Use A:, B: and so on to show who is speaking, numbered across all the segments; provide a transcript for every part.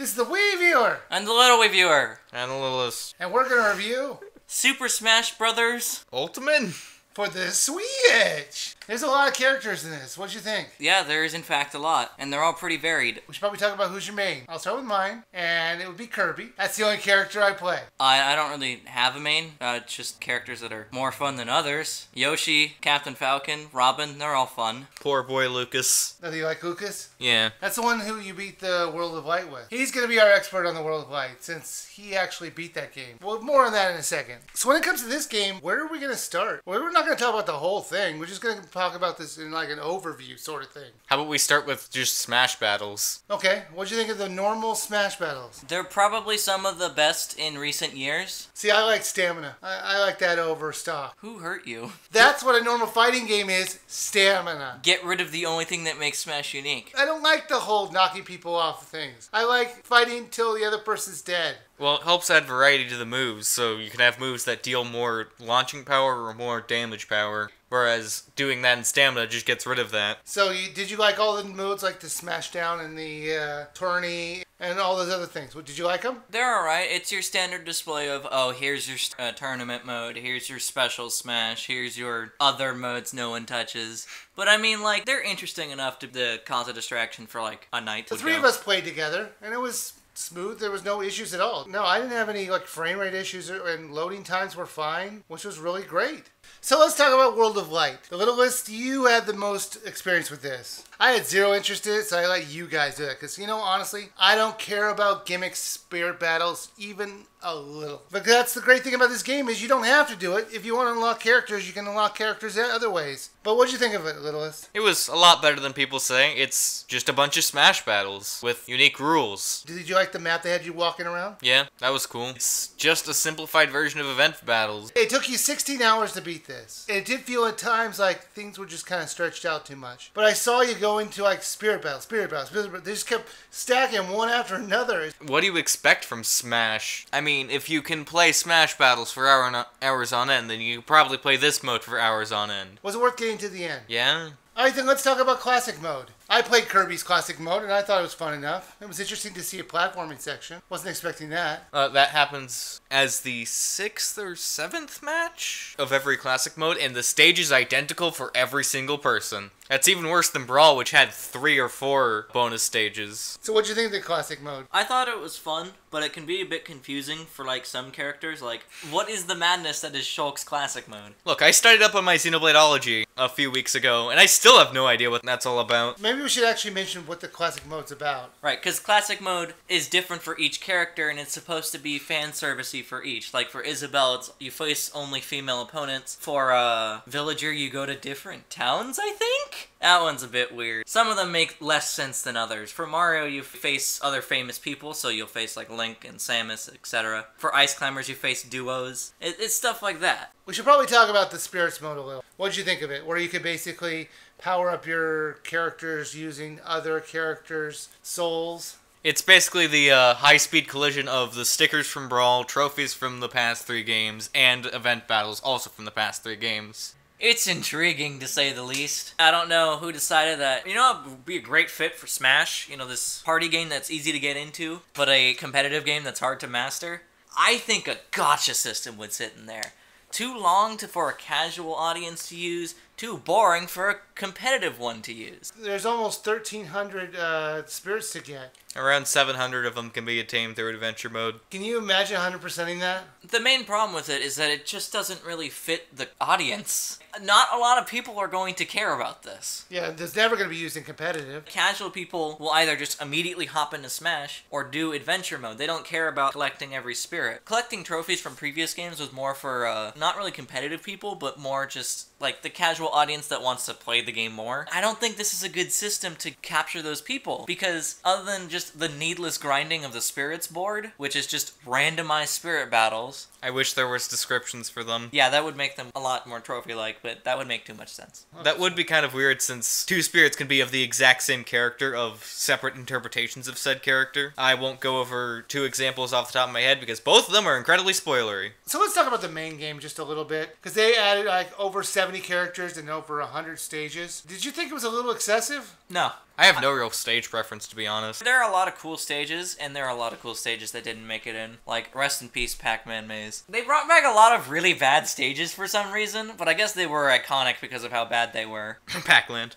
A: This is the Wiiviewer
B: And the LilWiiviewer
C: And the Littlest.
A: and we're gonna review
B: Super Smash Brothers.
C: Ultimate?
A: for the Switch. There's a lot of characters in this. What'd you think?
B: Yeah, there is in fact a lot, and they're all pretty varied.
A: We should probably talk about who's your main. I'll start with mine, and it would be Kirby. That's the only character I play.
B: I don't really have a main, it's just characters that are more fun than others. Yoshi, Captain Falcon, Robin, they're all fun.
C: Poor boy Lucas.
A: Do you like Lucas?
C: Yeah.
A: That's the one who you beat the World of Light with. He's going to be our expert on the World of Light since he actually beat that game. Well, more on that in a second. So when it comes to this game, where are we going to start? Well, we're not going to talk about the whole thing. We're just going to talk about this in like an overview sort of thing.
C: How about we start with just Smash battles?
A: Okay, what'd you think of the normal Smash battles?
B: They're probably some of the best in recent years.
A: See, I like stamina. I like that over stock.
B: Who hurt you?
A: That's what a normal fighting game is, stamina.
B: Get rid of the only thing that makes Smash unique.
A: I don't like the whole knocking people off of things. I like fighting till the other person's dead.
C: Well, it helps add variety to the moves, so you can have moves that deal more launching power or more damage power, whereas doing that in stamina just gets rid of that.
A: So did you like all the modes like the smash down and the tourney and all those other things? Did you like them?
B: They're alright. It's your standard display of, oh, here's your tournament mode, here's your special Smash, here's your other modes no one touches. But I mean, like, they're interesting enough to cause a distraction for, like, a night.
A: The three of us played together, and it was smooth. There was no issues at all. No, I didn't have any like frame rate issues, and loading times were fine, which was really great. So let's talk about World of Light. The Littlest, you had the most experience with this. I had zero interest in it, so I let you guys do it. Because, you know, honestly, I don't care about gimmick spirit battles even a little. But that's the great thing about this game is you don't have to do it. If you want to unlock characters, you can unlock characters other ways. But what'd you think of it, Littlest?
C: It was a lot better than people say. It's just a bunch of Smash battles with unique rules.
A: Did you like the map they had you walking around?
C: Yeah, that was cool. It's just a simplified version of event battles.
A: It took you 16 hours to beat this. It did feel at times like things were just kind of stretched out too much. But I saw you go into like spirit battles. They just kept stacking one after another.
C: What do you expect from Smash? I mean, if you can play Smash battles for hours on end, then you can probably play this mode for hours on end.
A: Was it worth getting to the end?
C: Yeah?
A: Alright, then let's talk about Classic Mode. I played Kirby's Classic Mode, and I thought it was fun enough. It was interesting to see a platforming section. Wasn't expecting that.
C: That happens as the 6th or 7th match of every Classic Mode, and the stage is identical for every single person. That's even worse than Brawl, which had 3 or 4 bonus stages.
A: So what'd you think of the Classic Mode?
B: I thought it was fun, but it can be a bit confusing for, like, some characters. Like, what is the madness that is Shulk's Classic Mode?
C: Look, I started up on my Xenobladeology a few weeks ago, and I still have no idea what that's all about.
A: Maybe we should actually mention what the Classic Mode's about.
B: Right, because Classic Mode is different for each character, and it's supposed to be fan servicey for each. Like, for Isabelle, it's you face only female opponents. For Villager, you go to different towns, I think? That one's a bit weird. Some of them make less sense than others. For Mario, you face other famous people, so you'll face, like, Link and Samus, etc. For Ice Climbers, you face duos. It's stuff like that.
A: We should probably talk about the Spirits Mode a little. What'd you think of it? Where you could basically power up your characters using other characters' souls.
C: It's basically the high-speed collision of the stickers from Brawl, trophies from the past 3 games, and event battles also from the past 3 games.
B: It's intriguing, to say the least. I don't know who decided that, you know, it would be a great fit for Smash, you know, this party game that's easy to get into, but a competitive game that's hard to master. I think a gacha system would sit in there. Too long for a casual audience to use, too boring for a competitive one to use.
A: There's almost 1,300 spirits to get.
C: Around 700 of them can be attained through Adventure Mode.
A: Can you imagine 100%ing that?
B: The main problem with it is that it just doesn't really fit the audience. Not a lot of people are going to care about this.
A: Yeah, it's never going to be used in competitive.
B: Casual people will either just immediately hop into Smash or do Adventure Mode. They don't care about collecting every spirit. Collecting trophies from previous games was more for not really competitive people, but more just like the casual audience that wants to play the game more. I don't think this is a good system to capture those people, because other than just the needless grinding of the spirits board, which is just randomized spirit battles.
C: I wish there was descriptions for them.
B: Yeah, that would make them a lot more trophy-like, but that would make too much sense.
C: That would be kind of weird, since 2 spirits can be of the exact same character of separate interpretations of said character. I won't go over 2 examples off the top of my head, because both of them are incredibly spoilery.
A: So let's talk about the main game just a little bit, because they added like over 70 characters and over 100 stages. Did you think it was a little excessive?
B: No.
C: I have no real stage preference, to be honest.
B: There are a lot of cool stages, and there are a lot of cool stages that didn't make it in. Like, rest in peace, Pac-Man Maze. They brought back a lot of really bad stages for some reason, but I guess they were iconic because of how bad they were.
C: Pac-Land.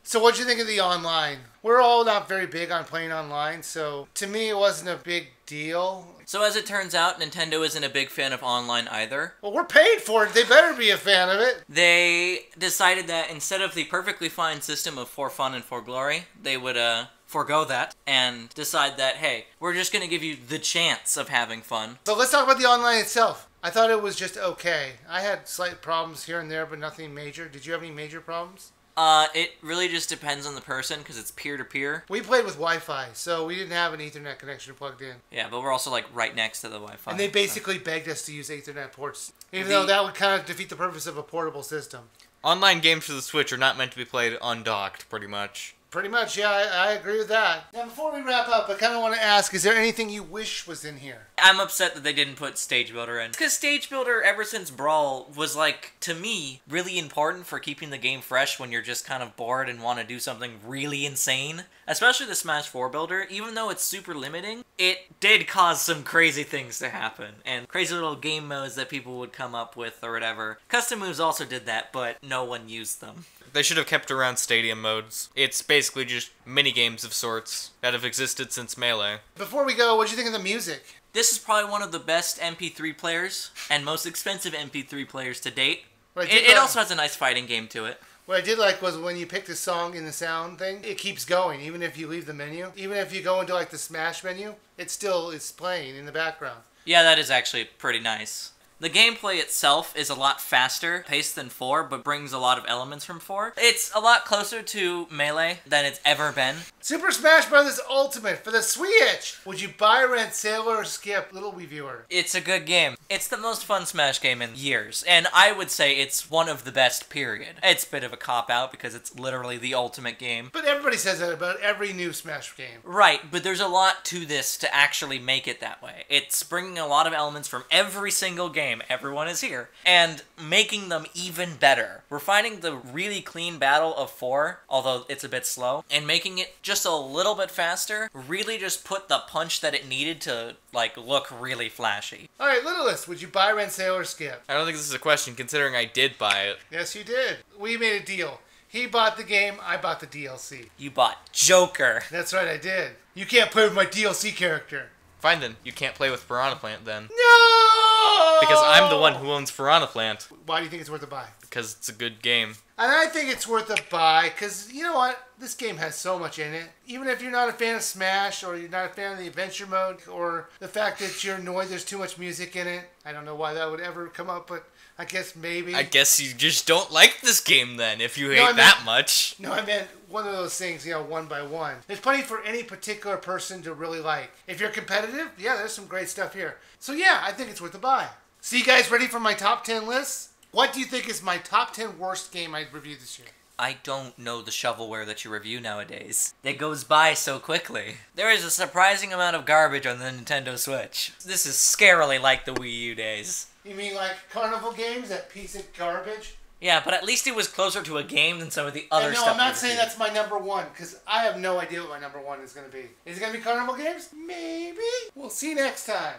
A: So what'd you think of the online? We're all not very big on playing online, so to me it wasn't a big deal.
B: So as it turns out, Nintendo isn't a big fan of online either.
A: Well, we're paid for it. They better be a fan of it.
B: They decided that instead of the perfectly fine system of for fun and for glory, they would forego that and decide that, hey, we're just going to give you the chance of having fun.
A: So let's talk about the online itself. I thought it was just okay. I had slight problems here and there, but nothing major. Did you have any major problems?
B: It really just depends on the person because it's peer-to-peer.
A: We played with Wi-Fi, so we didn't have an Ethernet connection plugged in.
B: Yeah, but we're also like right next to the Wi-Fi.
A: And they basically begged us to use Ethernet ports, even though that would kind of defeat the purpose of a portable system.
C: Online games for the Switch are not meant to be played undocked, pretty much.
A: Pretty much, yeah, I agree with that. Now, before we wrap up, I kind of want to ask, is there anything you wish was in here?
B: I'm upset that they didn't put Stage Builder in. Because Stage Builder, ever since Brawl, was, like, to me, really important for keeping the game fresh when you're just kind of bored and want to do something really insane. Especially the Smash 4 Builder, even though it's super limiting, it did cause some crazy things to happen. And crazy little game modes that people would come up with or whatever. Custom moves also did that, but no one used them.
C: They should have kept around stadium modes. It's basically just mini-games of sorts that have existed since Melee.
A: Before we go, what'd you think of the music?
B: This is probably one of the best MP3 players and most expensive MP3 players to date. It also has a nice fighting game to it.
A: What I did like was when you pick the song in the sound thing, it keeps going, even if you leave the menu. Even if you go into like the Smash menu, it still is playing in the background.
B: Yeah, that is actually pretty nice. The gameplay itself is a lot faster paced than 4, but brings a lot of elements from 4. It's a lot closer to Melee than it's ever been.
A: Super Smash Bros. Ultimate for the Switch! Would you buy, rent, sale, or skip LilWiiviewer?
B: It's a good game. It's the most fun Smash game in years, and I would say it's one of the best, period. It's a bit of a cop-out because it's literally the ultimate game.
A: But everybody says that about every new Smash game.
B: Right, but there's a lot to this to actually make it that way. It's bringing a lot of elements from every single game. Everyone is here, and making them even better. We're finding the really clean battle of 4, although it's a bit slow, and making it just a little bit faster really just put the punch that it needed to, like, look really flashy.
A: Alright, Littlest, would you buy, rent, sale, or skip?
C: I don't think this is a question, considering I did buy it.
A: Yes, you did. We made a deal. He bought the game, I bought the DLC.
B: You bought Joker.
A: That's right, I did. You can't play with my DLC character.
C: Fine then, you can't play with Piranha Plant then.
A: No!
C: Because I'm the one who owns Piranha Plant.
A: Why do you think it's worth a buy?
C: Because it's a good game.
A: And I think it's worth a buy, because you know what? This game has so much in it. Even if you're not a fan of Smash, or you're not a fan of the adventure mode, or the fact that you're annoyed there's too much music in it. I don't know why that would ever come up, but I guess maybe.
C: I guess you just don't like this game then, if you hate that much.
A: No, I meant one of those things, one by one. There's plenty for any particular person to really like. If you're competitive, yeah, there's some great stuff here. So yeah, I think it's worth a buy. So you guys ready for my top 10 list? What do you think is my top 10 worst game I'd review this year?
B: I don't know the shovelware that you review nowadays. It goes by so quickly. There is a surprising amount of garbage on the Nintendo Switch. This is scarily like the Wii U days.
A: You mean like Carnival games, that piece of garbage?
B: Yeah, but at least it was closer to a game than some of the other stuff.
A: No, I'm not saying that's my number one, because I have no idea what my number one is going to be. Is it going to be Carnival games? Maybe. We'll see you next time.